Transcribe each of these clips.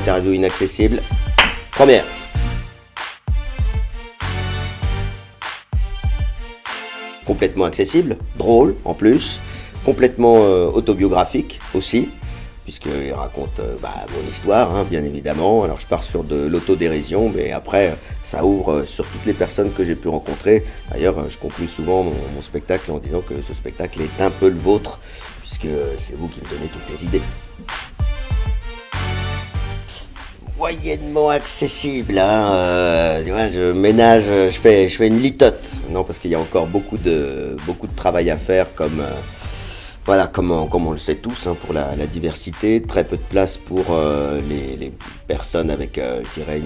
interview inaccessible. Première. Complètement accessible, drôle en plus, complètement autobiographique aussi, puisqu'il raconte mon histoire, hein, bien évidemment. Alors je pars sur de l'autodérision, mais après ça ouvre sur toutes les personnes que j'ai pu rencontrer. D'ailleurs, je conclue souvent mon spectacle en disant que ce spectacle est un peu le vôtre, puisque c'est vous qui me donnez toutes ces idées. Moyennement accessible, hein, je ménage, je fais une litote, non, parce qu'il y a encore beaucoup de travail à faire, comme comme on le sait tous, hein, pour la diversité, très peu de place pour les personnes avec, je dirais,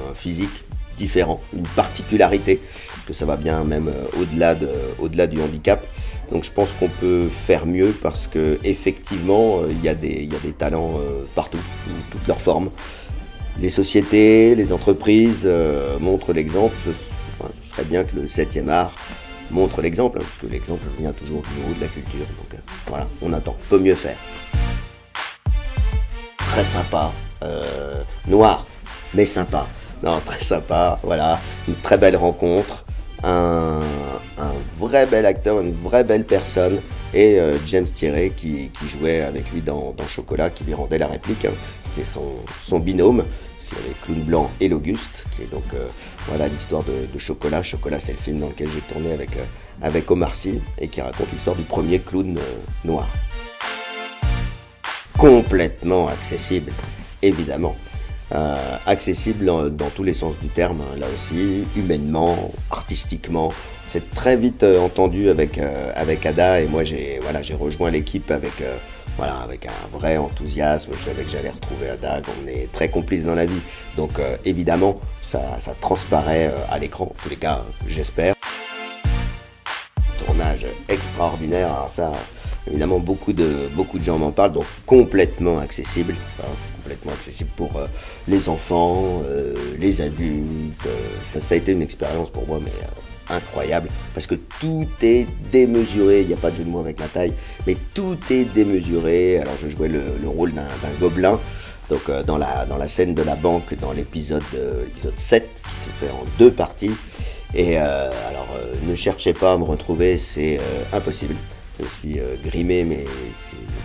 un physique différent, une particularité, que ça va bien même au-delà du handicap. Donc je pense qu'on peut faire mieux parce que effectivement il y a des talents partout, sous toutes leurs formes. Les sociétés, les entreprises montrent l'exemple. Ce serait bien que le 7e art montre l'exemple, hein, parce que l'exemple vient toujours du haut de la culture. Donc voilà, on attend, peut mieux faire. Très sympa, noir, mais sympa. Non, très sympa, voilà, une très belle rencontre, un vrai bel acteur, une vraie belle personne, et James Thierry qui jouait avec lui dans Chocolat, qui lui rendait la réplique, hein. C'était son binôme. Il y avait Clown Blanc et l'Auguste, qui est donc voilà l'histoire de Chocolat. Chocolat, c'est le film dans lequel j'ai tourné avec Omar Sy et qui raconte l'histoire du premier clown noir. Complètement accessible, évidemment. Accessible dans tous les sens du terme, hein, là aussi, humainement, artistiquement. C'est très vite entendu avec Ada, et moi j'ai rejoint l'équipe avec un vrai enthousiasme. Je savais que j'allais retrouver Ada, qu'on est très complices dans la vie. Donc évidemment, ça transparaît à l'écran, en tous les cas, j'espère. Tournage extraordinaire, alors ça, évidemment, beaucoup de gens m'en parlent, donc complètement accessible. Hein, complètement accessible pour les enfants, les adultes. Ça a été une expérience pour moi, mais incroyable, parce que tout est démesuré. Il n'y a pas de jeu de mots avec la taille, mais tout est démesuré. Alors je jouais le rôle d'un gobelin, donc dans la scène de la banque, dans l'épisode 7, qui se fait en 2 parties. Et ne cherchez pas à me retrouver, c'est impossible. Je suis grimé, mais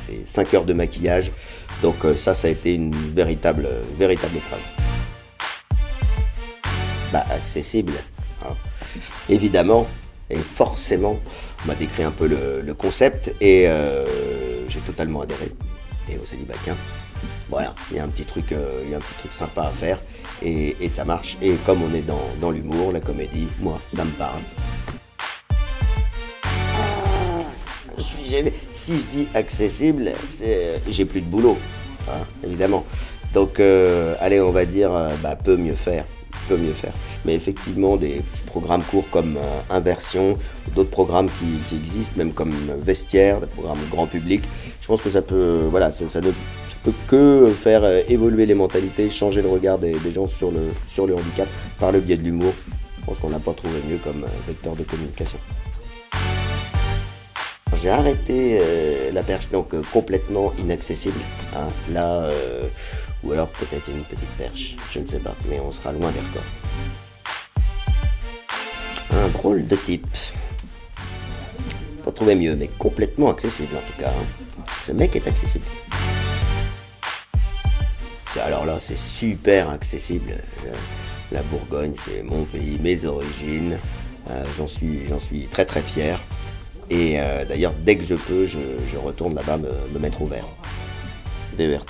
c'est 5 heures de maquillage, donc ça a été une véritable épreuve. Accessible, hein. Évidemment, et forcément, on m'a décrit un peu le concept, et j'ai totalement adhéré. Et on s'est dit, tiens, voilà, il y a un petit truc sympa à faire, et ça marche. Et comme on est dans l'humour, la comédie, moi, ça me parle. Je suis gêné. Si je dis accessible, j'ai plus de boulot, hein, évidemment. Donc, allez, on va dire, peut mieux faire. Mais effectivement, des petits programmes courts comme Inversion, d'autres programmes qui existent, même comme Vestiaire, des programmes grand public, je pense que ça peut, ça ne peut que faire évoluer les mentalités, changer le regard des gens sur le handicap par le biais de l'humour. Je pense qu'on n'a pas trouvé mieux comme vecteur de communication. J'ai arrêté la perche, donc complètement inaccessible, hein, là, ou alors peut-être une petite perche, je ne sais pas, mais on sera loin des records. Un drôle de type. Pas trouvé mieux, mais complètement accessible en tout cas, hein. Ce mec est accessible. Alors là, c'est super accessible. La Bourgogne, c'est mon pays, mes origines. J'en suis très très fier. Et d'ailleurs, dès que je peux, je retourne là-bas me mettre au vert. DERT.